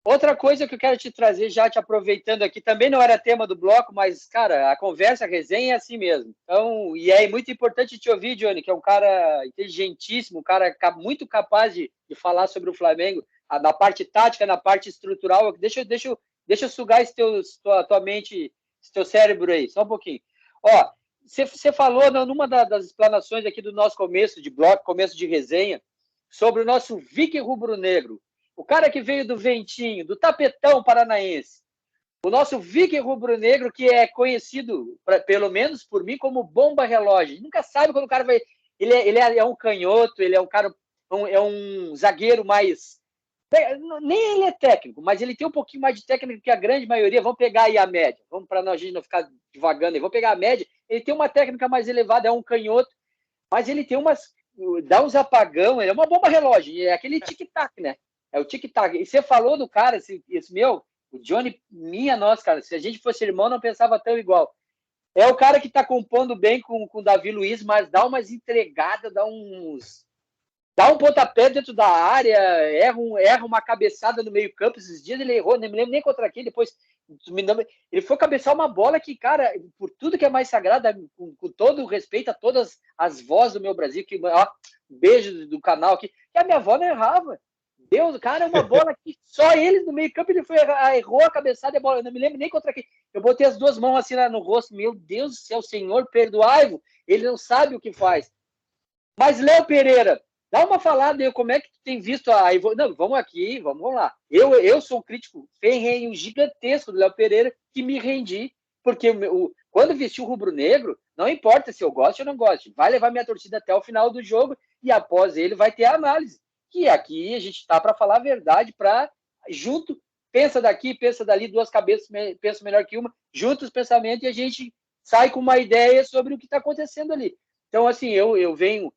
Outra coisa que eu quero te trazer, já te aproveitando aqui, também não era tema do bloco, mas, cara, a conversa, a resenha é assim mesmo. Então, e é muito importante te ouvir, Johnny, que é um cara inteligentíssimo, um cara muito capaz de falar sobre o Flamengo, na parte tática, na parte estrutural. Deixa eu sugar tua mente, esse teu cérebro aí, só um pouquinho. Ó, você falou numa das explanações aqui do nosso começo de bloco, começo de resenha, sobre o nosso Viking rubro-negro. O cara que veio do Ventinho, do Tapetão Paranaense. O nosso Viking rubro-negro, que é conhecido, pelo menos por mim, como bomba relógio. Nunca sabe quando o cara vai. Ele é um canhoto, ele é um cara. É um zagueiro mais. Nem ele é técnico, mas ele tem um pouquinho mais de técnica que a grande maioria. Vamos pegar aí a média. Vamos para a gente não ficar devagando aí. Vamos pegar a média. Ele tem uma técnica mais elevada, é um canhoto, mas ele tem umas. Dá uns apagão, ele é uma bomba relógio. É aquele tic-tac, né? É o tic-tac. E você falou do cara, meu, o Johnny, minha nossa, cara, se a gente fosse irmão, não pensava tão igual. É o cara que tá compondo bem com o Davi Luiz, mas dá umas entregadas, dá um pontapé dentro da área, erra uma cabeçada no meio-campo. Esses dias ele errou, não me lembro nem contra quem, depois ele foi cabeçar uma bola que, cara, por tudo que é mais sagrado, com todo o respeito a todas as vozes do meu Brasil, que, ó, beijo do canal aqui, que a minha avó não errava. Deus, cara, é uma bola que só ele no meio-campo ele errou a cabeçada e a bola. Eu não me lembro nem contra quem. Eu botei as duas mãos assim no rosto. Meu Deus do céu, Senhor, perdoai-o. Ele não sabe o que faz. Mas, Léo Pereira, dá uma falada aí, como é que tu tem visto a evolução? Não, vamos lá. Eu sou um crítico ferrenho, gigantesco do Léo Pereira, que me rendi, porque quando vesti o rubro-negro, não importa se eu gosto ou não gosto, vai levar minha torcida até o final do jogo e após ele vai ter a análise. Que aqui a gente está para falar a verdade, para junto, pensa daqui, pensa dali, duas cabeças pensam melhor que uma, junta os pensamentos e a gente sai com uma ideia sobre o que está acontecendo ali. Então, assim, eu venho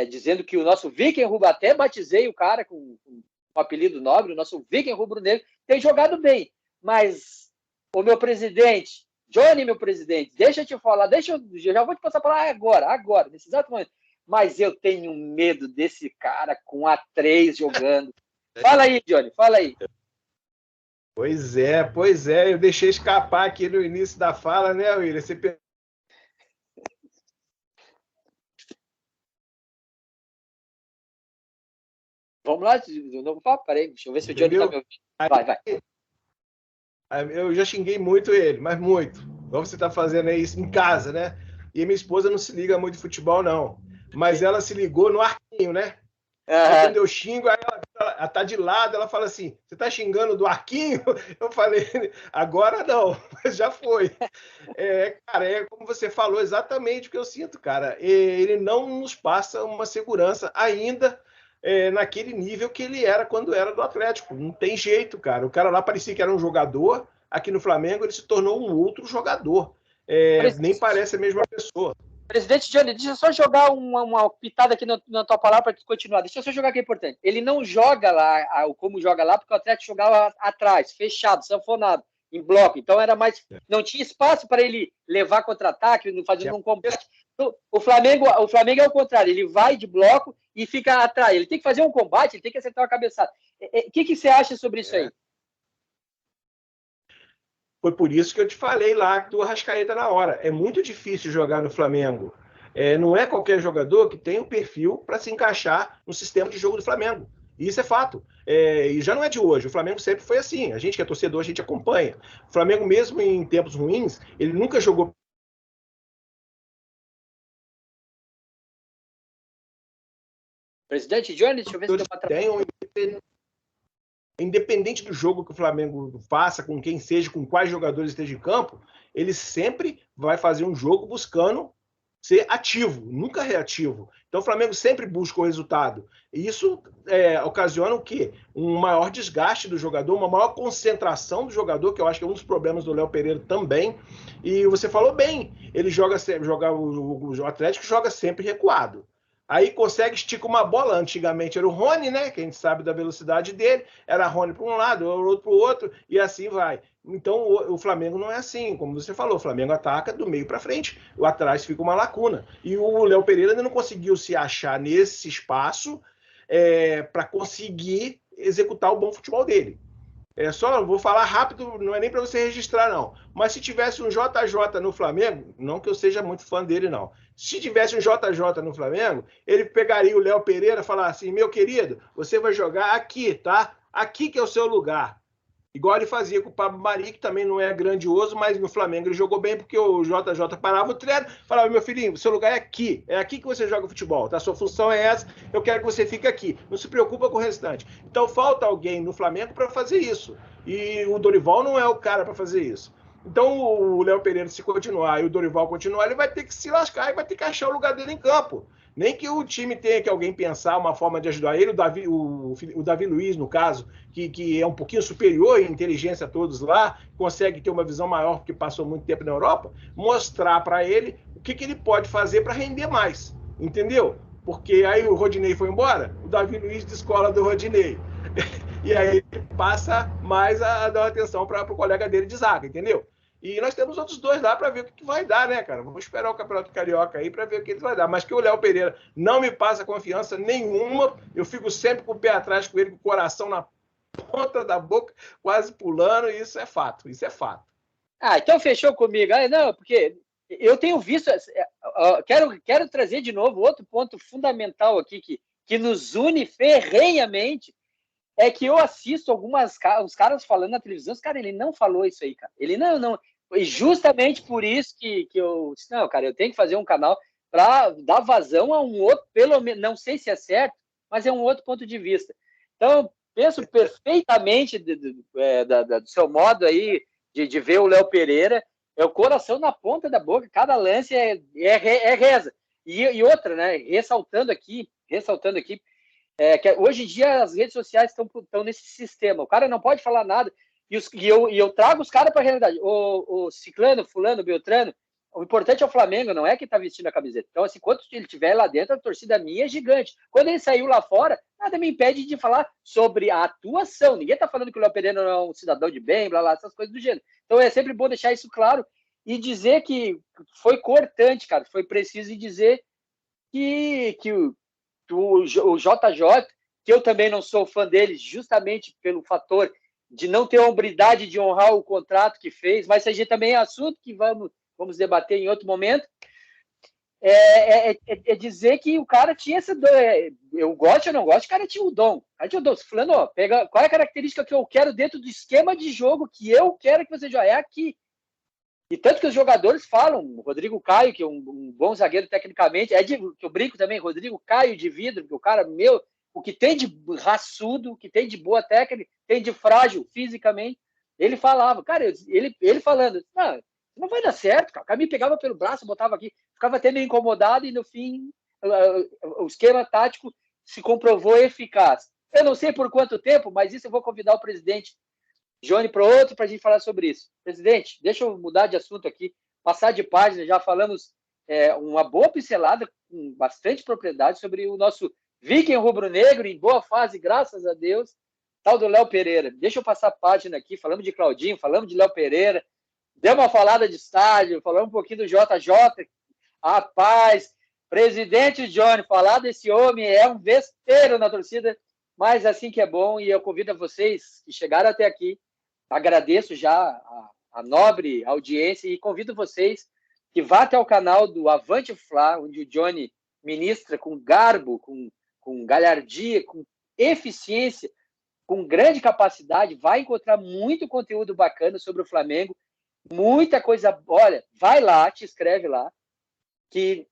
dizendo que o nosso Viking Rubro, até batizei o cara com um apelido nobre, o nosso Viking Rubro-Negro, tem jogado bem. Mas, o meu presidente, Johnny, meu presidente, deixa eu te falar, eu já vou te passar a palavra agora, nesse exato momento. Mas eu tenho medo desse cara com a 3 jogando. Fala aí, Johnny, fala aí. Pois é, eu deixei escapar aqui no início da fala, né, William? Você... Vamos lá, de novo, peraí, deixa eu ver se o Johnny tá me ouvindo. Vai. Eu já xinguei muito ele, mas muito. Como você está fazendo isso em casa, né? E minha esposa não se liga muito de futebol, não. Mas ela se ligou no arquinho, né? Aí quando eu xingo, aí ela tá de lado, ela fala assim, você tá xingando do arquinho? Eu falei, agora não, mas já foi. Cara, é como você falou, exatamente o que eu sinto, cara. Ele não nos passa uma segurança ainda naquele nível que ele era quando era do Atlético. Não tem jeito, cara. O cara lá parecia que era um jogador, aqui no Flamengo ele se tornou um outro jogador. Nem parece a mesma pessoa. Presidente Johnny, deixa eu só jogar uma pitada aqui na tua palavra para tu continuar. Deixa eu só jogar que é importante. Ele não joga lá, como joga lá, porque o Atlético jogava atrás, fechado, sanfonado, em bloco. Então era mais. Não tinha espaço para ele levar contra-ataque, fazendo um combate. O Flamengo é o contrário, ele vai de bloco e fica atrás. Ele tem que fazer um combate, ele tem que acertar uma cabeçada. O que você acha sobre isso aí? Foi por isso que eu te falei lá do Arrascaeta na hora. É muito difícil jogar no Flamengo. Não é qualquer jogador que tem o perfil para se encaixar no sistema de jogo do Flamengo. Isso é fato. E já não é de hoje. O Flamengo sempre foi assim. A gente que é torcedor, a gente acompanha. O Flamengo, mesmo em tempos ruins, ele nunca jogou. Presidente Johnny, deixa eu ver se deu para Independente do jogo que o Flamengo faça, com quem seja, com quais jogadores estejam em campo, ele sempre vai fazer um jogo buscando ser ativo, nunca reativo. Então o Flamengo sempre busca o resultado. E isso ocasiona o quê? Um maior desgaste do jogador, uma maior concentração do jogador, que eu acho que é um dos problemas do Léo Pereira também. E você falou bem, ele o Atlético joga sempre recuado. Aí consegue esticar uma bola. Antigamente era o Rony, né? Que a gente sabe da velocidade dele. Era Rony para um lado, o outro para o outro, e assim vai. Então o Flamengo não é assim, como você falou. O Flamengo ataca do meio para frente. O atrás fica uma lacuna. E o Léo Pereira ainda não conseguiu se achar nesse espaço para conseguir executar o bom futebol dele. É só, vou falar rápido, não é nem para você registrar, não. Mas se tivesse um JJ no Flamengo, não que eu seja muito fã dele, não. Se tivesse um JJ no Flamengo, ele pegaria o Léo Pereira e falaria assim: meu querido, você vai jogar aqui, tá? Aqui que é o seu lugar. Igual ele fazia com o Pablo Mari, que também não é grandioso, mas no Flamengo ele jogou bem porque o JJ parava o treino, falava: meu filhinho, seu lugar é aqui que você joga futebol, tá? Sua função é essa, eu quero que você fique aqui. Não se preocupa com o restante. Então falta alguém no Flamengo para fazer isso. E o Dorival não é o cara para fazer isso. Então o Léo Pereira, se continuar e o Dorival continuar, ele vai ter que se lascar e vai ter que achar o lugar dele em campo. Nem que o time tenha que alguém pensar uma forma de ajudar ele, o Davi Luiz, no caso, que é um pouquinho superior em inteligência a todos lá, consegue ter uma visão maior porque passou muito tempo na Europa, mostrar para ele o que ele pode fazer para render mais, entendeu? Porque aí o Rodinei foi embora, o Davi Luiz descola do Rodinei. E aí passa mais a dar atenção para o colega dele de zaga, entendeu? E nós temos outros dois lá para ver o que vai dar, né, cara? Vamos esperar o Campeonato Carioca aí para ver o que ele vai dar. Mas que o Léo Pereira não me passa confiança nenhuma, eu fico sempre com o pé atrás com ele, com o coração na ponta da boca, quase pulando, e isso é fato, isso é fato. Ah, então fechou comigo. Ah, não, porque eu tenho visto, quero trazer de novo outro ponto fundamental aqui que nos une ferrenhamente, é que eu assisto os caras falando na televisão, cara, ele não falou isso aí, cara. Ele não. E justamente por isso que eu disse, não, cara, eu tenho que fazer um canal para dar vazão a um outro, pelo menos, não sei se é certo, mas é um outro ponto de vista. Então, penso perfeitamente do seu modo aí de ver o Léo Pereira, é o coração na ponta da boca, cada lance é reza. E outra, né, ressaltando aqui, que hoje em dia as redes sociais estão nesse sistema. O cara não pode falar nada. Eu trago os caras para a realidade. O Ciclano, Fulano, Beltrano, o importante é o Flamengo, não é quem está vestindo a camiseta. Então, assim, enquanto ele estiver lá dentro, a torcida minha é gigante. Quando ele saiu lá fora, nada me impede de falar sobre a atuação. Ninguém está falando que o Léo Pereira não é um cidadão de bem, blá, blá, essas coisas do gênero. Então, é sempre bom deixar isso claro e dizer que foi cortante, cara. Foi preciso dizer que o JJ, que eu também não sou fã dele, justamente pelo fator de não ter a hombridade de honrar o contrato que fez, mas isso também é assunto que vamos debater em outro momento. É dizer que o cara tinha essa. Eu gosto ou não gosto, o cara tinha o dom. Fulano, ó, pega, qual é a característica que eu quero dentro do esquema de jogo que eu quero que você jogue? É aqui. E tanto que os jogadores falam, o Rodrigo Caio, que é um bom zagueiro tecnicamente, que eu brinco também, Rodrigo Caio de vidro, porque o cara, o que tem de raçudo, o que tem de boa técnica, tem de frágil fisicamente, ele falava, cara, ele falando, não vai dar certo, cara. O cara me pegava pelo braço, botava aqui, ficava até meio incomodado e no fim o esquema tático se comprovou eficaz. Eu não sei por quanto tempo, mas isso eu vou convidar o presidente Johnny para outro para a gente falar sobre isso. Presidente, deixa eu mudar de assunto aqui, passar de página, já falamos uma boa pincelada, com bastante propriedade, sobre o nosso Viking rubro-negro, em boa fase, graças a Deus, tal do Léo Pereira. Deixa eu passar a página aqui, falamos de Claudinho, falamos de Léo Pereira, deu uma falada de estádio, falamos um pouquinho do JJ, rapaz, presidente Johnny, falar desse homem é um vespeiro na torcida, mas assim que é bom, e eu convido a vocês que chegaram até aqui, agradeço já a nobre audiência e convido vocês que vá até o canal do Avante Fla, onde o Johnny ministra com garbo, com galhardia, com eficiência, com grande capacidade, vai encontrar muito conteúdo bacana sobre o Flamengo, muita coisa. Olha, vai lá, te inscreve lá, que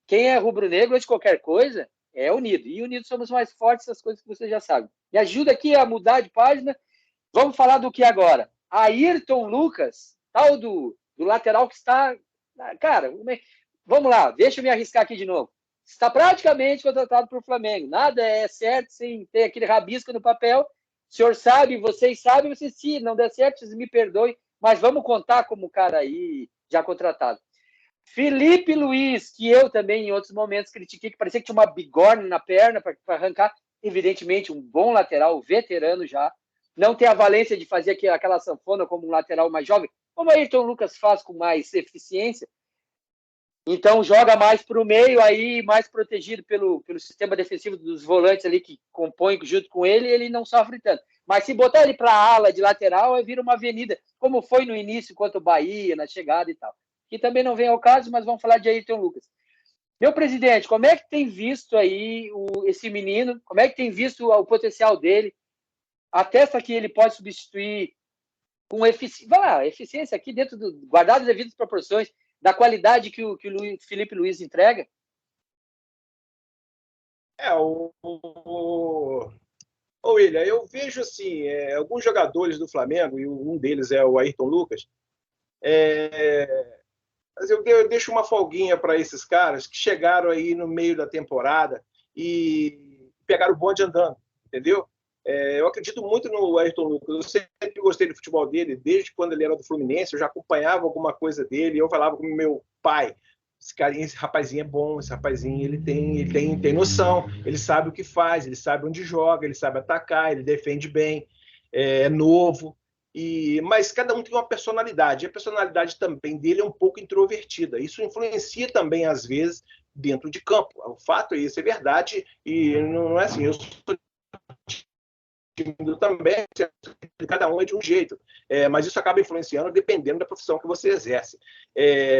quem é rubro-negro, antes de qualquer coisa, é unido. E unidos somos mais fortes, essas coisas que você já sabe. Me ajuda aqui a mudar de página. Vamos falar do que agora? Ayrton Lucas, tal do lateral que está... Cara, vamos lá, deixa eu me arriscar aqui de novo. Está praticamente contratado para o Flamengo. Nada é certo sem ter aquele rabisco no papel. O senhor sabe, vocês sabem, se não der certo, vocês me perdoem, mas vamos contar como cara aí já contratado. Felipe Luiz, que eu também em outros momentos critiquei, que parecia que tinha uma bigorna na perna para arrancar. Evidentemente, um bom lateral, veterano já. Não tem a valência de fazer aquela sanfona como um lateral mais jovem, como o Ayrton Lucas faz com mais eficiência. Então joga mais para o meio, aí mais protegido pelo sistema defensivo dos volantes ali que compõem junto com ele, ele não sofre tanto. Mas se botar ele para a ala de lateral, aí vira uma avenida, como foi no início contra o Bahia, na chegada e tal. Que também não vem ao caso, mas vamos falar de Ayrton Lucas. Meu presidente, como é que tem visto aí esse menino? Como é que tem visto o potencial dele? Atesta que ele pode substituir com eficiência aqui dentro do guardado as devidas proporções da qualidade que o Felipe Luiz entrega? William, eu vejo assim, alguns jogadores do Flamengo, e um deles é o Ayrton Lucas, mas eu deixo uma folguinha para esses caras que chegaram aí no meio da temporada e pegaram o bonde andando, entendeu? Eu acredito muito no Ayrton Lucas. Eu sempre gostei do futebol dele, desde quando ele era do Fluminense. Eu já acompanhava alguma coisa dele. Eu falava com meu pai: esse rapazinho é bom, esse rapazinho ele tem noção, ele sabe o que faz, ele sabe onde joga, ele sabe atacar, ele defende bem, é novo. Mas cada um tem uma personalidade. E a personalidade também dele é um pouco introvertida. Isso influencia também, às vezes, dentro de campo. O fato é isso, é verdade. E não é assim, eu sou tímido também, cada um é de um jeito. Mas isso acaba influenciando dependendo da profissão que você exerce.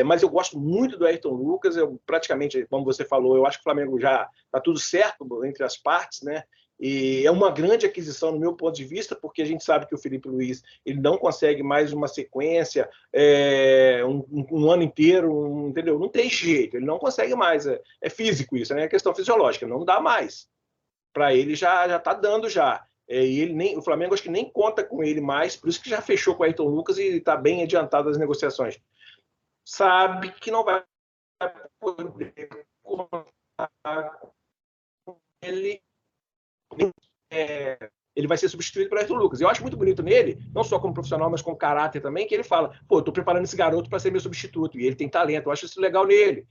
Mas eu gosto muito do Ayrton Lucas. Eu praticamente, como você falou, eu acho que o Flamengo já está tudo certo entre as partes, né? E é uma grande aquisição no meu ponto de vista, porque a gente sabe que o Felipe Luiz ele não consegue mais uma sequência, um ano inteiro, entendeu? Não tem jeito, ele não consegue mais. É físico isso, né? É questão fisiológica, não dá mais. Para ele já está dando já. E o Flamengo acho que nem conta com ele mais, por isso que já fechou com o Ayrton Lucas e está bem adiantado as negociações. Sabe que não vai poder contar com ele. Ele vai ser substituído por Ayrton Lucas. Eu acho muito bonito nele, não só como profissional, mas como caráter também, que ele fala: pô, eu estou preparando esse garoto para ser meu substituto, e ele tem talento. Eu acho isso legal nele.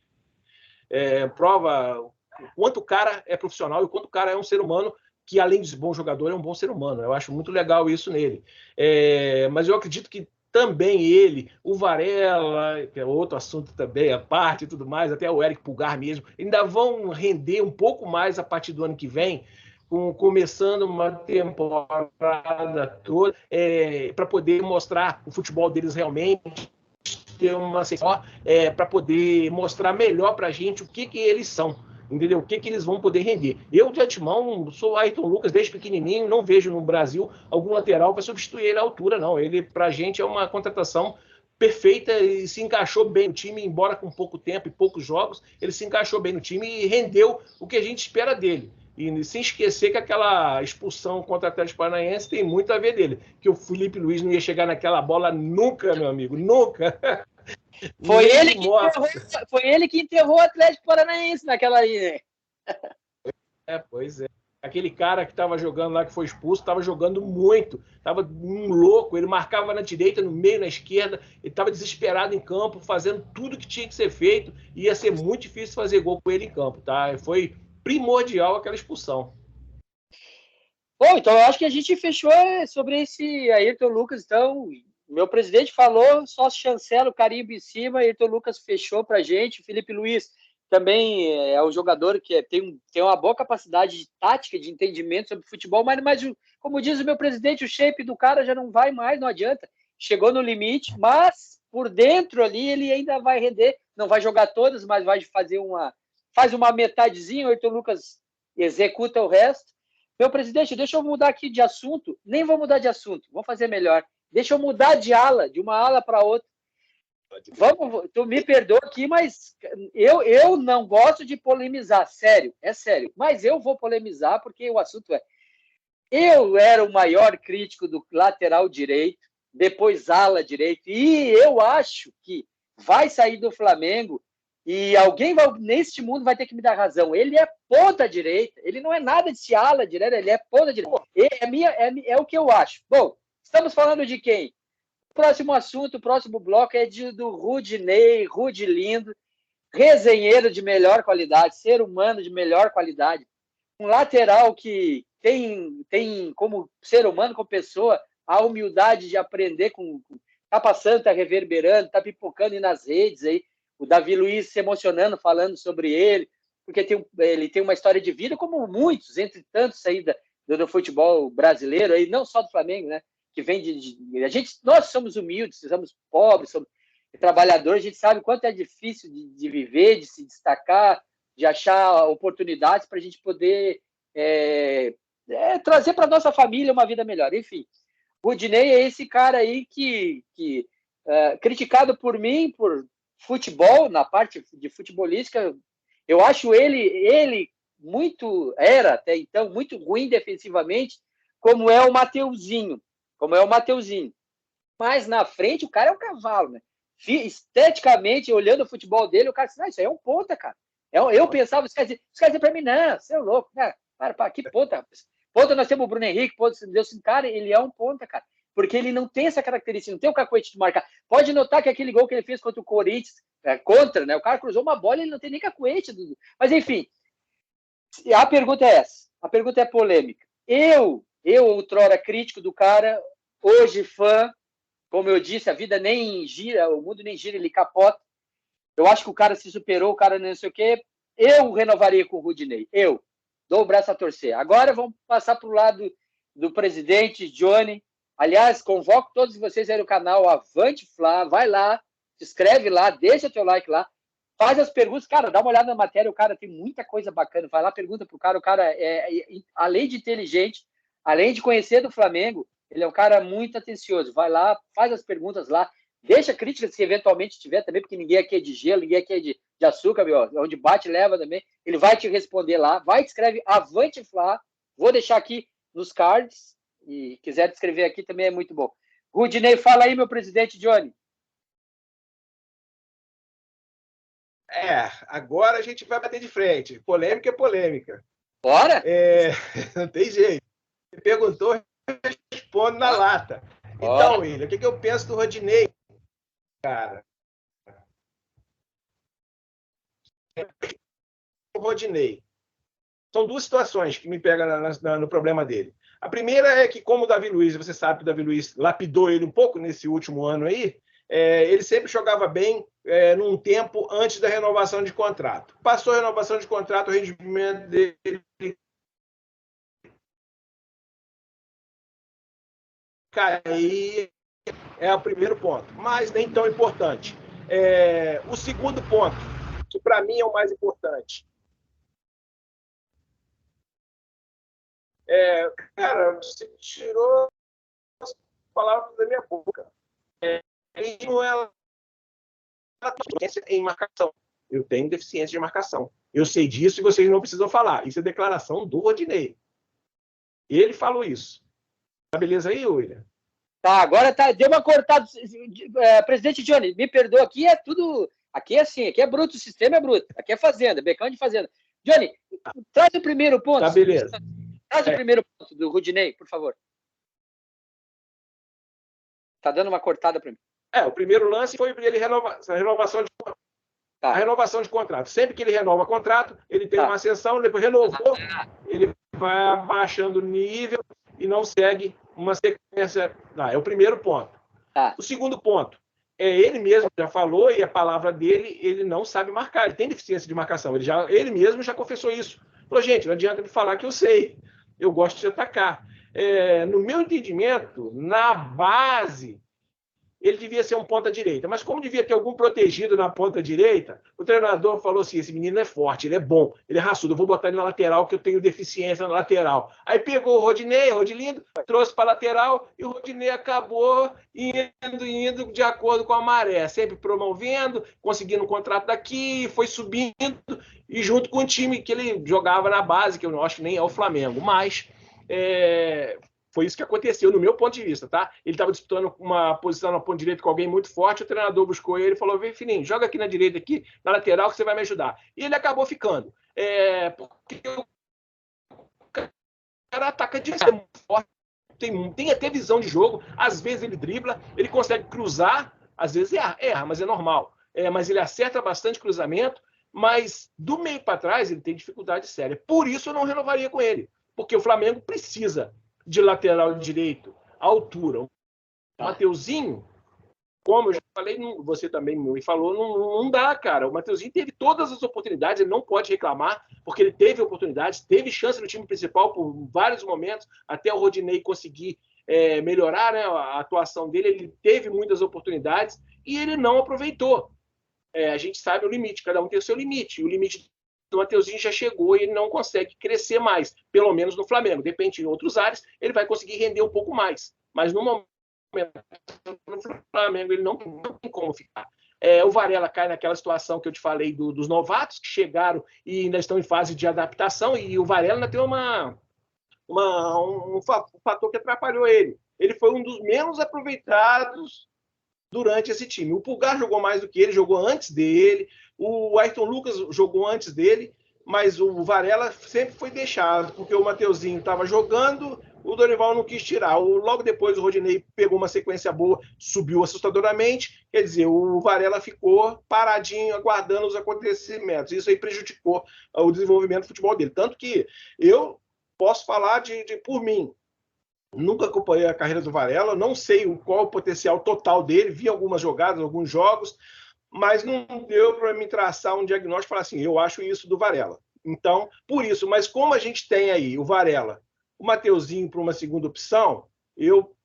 Prova o quanto o cara é profissional e o quanto o cara é um ser humano que, além de bom jogador, é um bom ser humano. Eu acho muito legal isso nele. Mas eu acredito que também ele, o Varela, que é outro assunto também, a parte e tudo mais, até o Eric Pulgar mesmo, ainda vão render um pouco mais a partir do ano que vem, começando uma temporada toda, para poder mostrar o futebol deles realmente, ter uma sessão para poder mostrar melhor para a gente o que eles são, entendeu? O que eles vão poder render. Eu, de antemão, sou Ayrton Lucas desde pequenininho, não vejo no Brasil algum lateral para substituir ele à altura, não. Ele, para a gente, é uma contratação perfeita e se encaixou bem no time, embora com pouco tempo e poucos jogos, ele se encaixou bem no time e rendeu o que a gente espera dele. E sem esquecer que aquela expulsão contra o Atlético Paranaense tem muito a ver dele, que o Felipe Luiz não ia chegar naquela bola nunca, meu amigo, nunca. Foi ele que enterrou o Atlético Paranaense naquela aí, né? Pois é. Aquele cara que estava jogando lá, que foi expulso, estava jogando muito. Estava um louco. Ele marcava na direita, no meio, na esquerda. Ele estava desesperado em campo, fazendo tudo que tinha que ser feito. Ia ser muito difícil fazer gol com ele em campo, tá? Foi primordial aquela expulsão. Bom, então eu acho que a gente fechou sobre esse Ayrton Lucas. Então, meu presidente falou, só chancela o carimbo em cima. Ayrton Lucas fechou para a gente. O Felipe Luiz também é um jogador que tem uma boa capacidade de tática, de entendimento sobre futebol, mas como diz o meu presidente, o shape do cara já não vai mais, não adianta. Chegou no limite, mas por dentro ali ele ainda vai render. Não vai jogar todas, mas vai faz uma metadezinha. O Ayrton Lucas executa o resto. Meu presidente, deixa eu mudar aqui de assunto. Nem vou mudar de assunto, vou fazer melhor. Deixa eu mudar de ala, de uma ala para outra. Tu me perdoa aqui, mas eu não gosto de polemizar, sério, é sério. Mas eu vou polemizar porque o assunto eu era o maior crítico do lateral direito, depois ala direito, e eu acho que vai sair do Flamengo e alguém neste mundo vai ter que me dar razão. Ele é ponta direita, ele não é nada de ala direita, ele é ponta direita. É o que eu acho. Bom, estamos falando de quem? Próximo assunto, o próximo bloco é do Rudinei, Rudilindo, resenheiro de melhor qualidade, ser humano de melhor qualidade, um lateral que tem como ser humano, como pessoa, a humildade de aprender tá passando, tá reverberando, tá pipocando aí nas redes aí, o Davi Luiz se emocionando, falando sobre ele, porque ele tem uma história de vida como muitos, entre tantos aí do futebol brasileiro, aí, não só do Flamengo, né? Que vem nós somos humildes, somos pobres, somos trabalhadores, a gente sabe o quanto é difícil de viver, de se destacar, de achar oportunidades para a gente poder trazer para nossa família uma vida melhor. Enfim, o Rudinei é esse cara aí que criticado por mim, por futebol, na parte de futebolística, eu acho ele era até então muito ruim defensivamente, como é o Mateuzinho. Mas na frente o cara é um cavalo, né? Esteticamente, olhando o futebol dele, o cara disse, isso aí é um ponta, cara. Eu pensava, os caras diziam pra mim, não, você é louco, né? Para, que ponta? Ponta, nós temos o Bruno Henrique, ponta, cara, ele é um ponta, cara. Porque ele não tem essa característica, não tem o cacoete de marcar. Pode notar que aquele gol que ele fez contra o Corinthians, né? O cara cruzou uma bola e ele não tem nem cacoete. Mas, enfim, a pergunta é essa. A pergunta é polêmica. Eu outrora crítico do cara, hoje fã, como eu disse, a vida nem gira, o mundo nem gira, ele capota. Eu acho que o cara se superou, o cara não sei o quê. Eu renovaria com o Rudinei. Eu dou o braço a torcer. Agora vamos passar para o lado do presidente, Johnny. Aliás, convoco todos vocês aí no canal Avante Fla. Vai lá, se inscreve lá, deixa teu like lá. Faz as perguntas. Cara, dá uma olhada na matéria. O cara tem muita coisa bacana. Vai lá, pergunta pro cara. O cara além de inteligente, além de conhecer do Flamengo, ele é um cara muito atencioso. Vai lá, faz as perguntas lá. Deixa críticas se eventualmente tiver também, porque ninguém aqui é de gelo, ninguém aqui é de açúcar, meu. Onde bate, leva também. Ele vai te responder lá. Vai, te escreve Avante Fla. Vou deixar aqui nos cards. E quiser te escrever aqui também é muito bom. Rudinei, fala aí, meu presidente Johnny. Agora a gente vai bater de frente. Polêmica é polêmica. Bora? Não tem jeito. Você perguntou, eu respondo na lata. Então, William, o que eu penso do Rodinei? Cara, o Rodinei. São duas situações que me pegam no problema dele. A primeira é que, como o Davi Luiz, você sabe que o Davi Luiz lapidou ele um pouco nesse último ano aí, ele sempre jogava bem num tempo antes da renovação de contrato. Passou a renovação de contrato, o rendimento dele cair, é o primeiro ponto, mas nem tão importante. O segundo ponto, que para mim é o mais importante, cara, você tirou as palavras da minha boca. Ele não é em marcação. Eu tenho deficiência de marcação. Eu sei disso e vocês não precisam falar. Isso é declaração do Rodinei. Ele falou isso. Tá beleza aí, William? Tá, agora tá, deu uma cortada. Presidente Johnny, me perdoa, aqui é tudo. Aqui é assim, aqui é bruto, o sistema é bruto. Aqui é fazenda, becão de fazenda. Johnny, traz o primeiro ponto. Tá, beleza. Traz o primeiro ponto do Rudinei, por favor. Tá dando uma cortada para mim. O primeiro lance foi ele renovação de contrato. Tá. A renovação de contrato. Sempre que ele renova contrato, ele tem uma ascensão, depois renovou, ele vai abaixando o nível e não segue uma sequência. É o primeiro ponto. O segundo ponto, ele mesmo já falou, e a palavra dele, ele não sabe marcar, ele tem deficiência de marcação. Ele mesmo já confessou isso. Falou, gente, não adianta me falar que eu sei. Eu gosto de atacar. No meu entendimento, na base, ele devia ser um ponta-direita. Mas como devia ter algum protegido na ponta-direita, o treinador falou assim, esse menino é forte, ele é bom, ele é raçudo, eu vou botar ele na lateral, que eu tenho deficiência na lateral. Aí pegou o Rodilindo, trouxe para a lateral, e o Rodinei acabou indo de acordo com a maré, sempre promovendo, conseguindo um contrato daqui, foi subindo, e junto com o time que ele jogava na base, que eu não acho que nem é o Flamengo, mas foi isso que aconteceu, no meu ponto de vista, tá? Ele estava disputando uma posição na ponta direita com alguém muito forte, o treinador buscou ele e falou, vem, Fininho, joga aqui na direita, aqui, na lateral, que você vai me ajudar. E ele acabou ficando. Porque o cara ataca de muito forte, tem até visão de jogo, às vezes ele dribla, ele consegue cruzar, às vezes erra, mas é normal. Mas ele acerta bastante cruzamento, mas do meio para trás ele tem dificuldade séria. Por isso eu não renovaria com ele, porque o Flamengo precisa de lateral direito, altura. O Mateuzinho como eu já falei, você também me falou, não dá, cara. O Mateuzinho teve todas as oportunidades, ele não pode reclamar, porque ele teve oportunidades, teve chance no time principal por vários momentos, até o Rodinei conseguir melhorar, né, a atuação dele. Ele teve muitas oportunidades e ele não aproveitou. A gente sabe o limite, cada um tem o seu limite. O limite do Mateuzinho já chegou e ele não consegue crescer mais, pelo menos no Flamengo. Depende em outros áreas, ele vai conseguir render um pouco mais. Mas no momento no Flamengo ele não tem como ficar. O Varela cai naquela situação que eu te falei dos novatos que chegaram e ainda estão em fase de adaptação, e o Varela ainda tem um fator que atrapalhou ele. Ele foi um dos menos aproveitados durante esse time. O Pulgar jogou mais do que ele, jogou antes dele, o Ayrton Lucas jogou antes dele, mas o Varela sempre foi deixado, porque o Mateuzinho estava jogando, o Dorival não quis tirar. Logo depois o Rodinei pegou uma sequência boa, subiu assustadoramente, quer dizer, o Varela ficou paradinho, aguardando os acontecimentos. Isso aí prejudicou o desenvolvimento do futebol dele. Tanto que eu posso falar por mim. Nunca acompanhei a carreira do Varela, não sei qual o potencial total dele, vi algumas jogadas, alguns jogos, mas não deu para me traçar um diagnóstico e falar assim, eu acho isso do Varela. Então, por isso, mas como a gente tem aí o Varela, o Mateuzinho para uma segunda opção,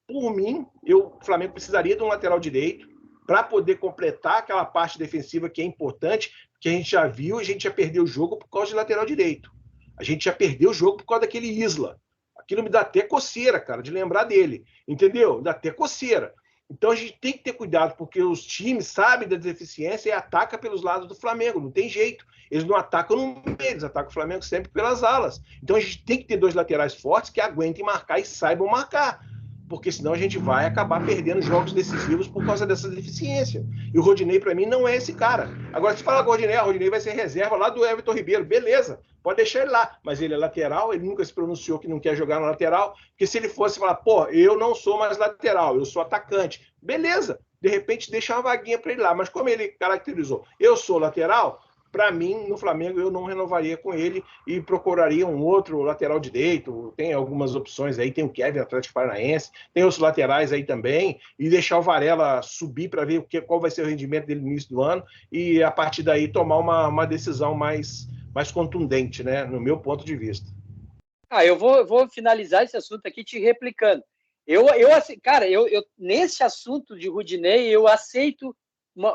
por mim, o Flamengo precisaria de um lateral direito para poder completar aquela parte defensiva que é importante, que a gente já viu, a gente já perdeu o jogo por causa de lateral direito. A gente já perdeu o jogo por causa daquele Isla. Aquilo me dá até coceira, cara, de lembrar dele. Entendeu? Dá até coceira. Então a gente tem que ter cuidado, porque os times sabem da deficiência e atacam pelos lados do Flamengo. Não tem jeito. Eles não atacam no meio, eles atacam o Flamengo sempre pelas alas. Então a gente tem que ter dois laterais fortes que aguentem marcar e saibam marcar. Porque senão a gente vai acabar perdendo jogos decisivos por causa dessa deficiência. E o Rodinei, para mim, não é esse cara. Agora, se falar com o Rodinei vai ser reserva lá do Everton Ribeiro. Beleza, pode deixar ele lá. Mas ele é lateral, ele nunca se pronunciou que não quer jogar na lateral. Porque se ele fosse falar, eu não sou mais lateral, eu sou atacante. Beleza, de repente deixa uma vaguinha para ele lá. Mas como ele caracterizou, eu sou lateral, para mim, no Flamengo, eu não renovaria com ele e procuraria um outro lateral direito. Tem algumas opções aí, tem o Kevin, Atlético Paranaense, tem os laterais aí também, e deixar o Varela subir para ver qual vai ser o rendimento dele no início do ano e, a partir daí, tomar uma decisão mais contundente, né, no meu ponto de vista. Eu vou finalizar esse assunto aqui te replicando. Cara, nesse assunto de Rodinei, eu aceito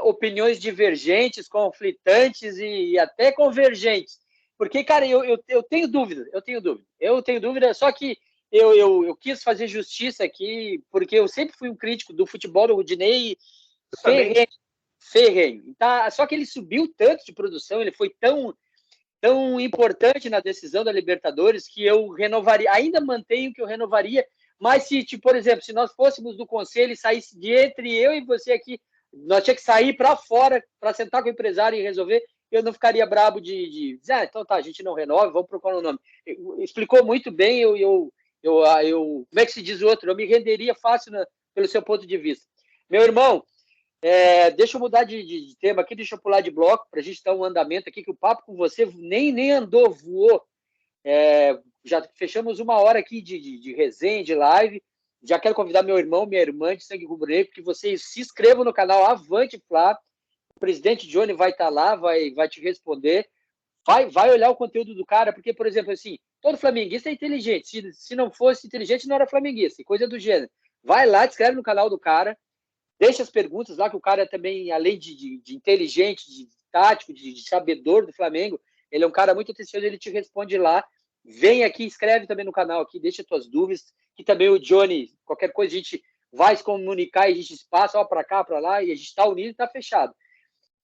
opiniões divergentes, conflitantes e até convergentes. Porque, cara, eu tenho dúvida, só que eu quis fazer justiça aqui, porque eu sempre fui um crítico do futebol do Rodinei ferrenho. Tá? Só que ele subiu tanto de produção, ele foi tão importante na decisão da Libertadores que eu renovaria, ainda mantenho que eu renovaria, mas se, por exemplo, se nós fôssemos do conselho e saísse de entre eu e você aqui, nós tínhamos que sair para fora para sentar com o empresário e resolver, eu não ficaria brabo de dizer, então tá, a gente não renova, vamos procurar um nome. Explicou muito bem, como é que se diz o outro? Eu me renderia fácil pelo seu ponto de vista. Meu irmão, deixa eu mudar de tema aqui, deixa eu pular de bloco para a gente dar um andamento aqui, que o papo com você nem andou, voou. Já fechamos 1 hora aqui de resenha, de live. Já quero convidar meu irmão, minha irmã de sangue rubro-negro, que vocês se inscrevam no canal Avante Fla. O presidente Johnny vai estar lá, vai te responder. Vai olhar o conteúdo do cara, porque, por exemplo, assim, todo flamenguista é inteligente. Se não fosse inteligente, não era flamenguista, coisa do gênero. Vai lá, te inscreve no canal do cara, deixa as perguntas lá, que o cara também, além de inteligente, de tático, de sabedor do Flamengo, ele é um cara muito atencioso, ele te responde lá. Vem aqui, escreve também no canal aqui, deixa tuas dúvidas, que também o Johnny, qualquer coisa a gente vai se comunicar e a gente passa para cá, para lá, e a gente está unido e está fechado.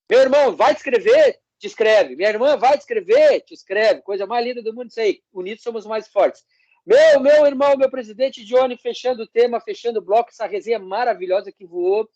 Meu irmão, vai te escrever? Te escreve. Minha irmã, vai te escrever? Te escreve. Coisa mais linda do mundo, isso aí. Unidos somos mais fortes. Meu irmão, meu presidente Johnny, fechando o tema, fechando o bloco, essa resenha maravilhosa que voou.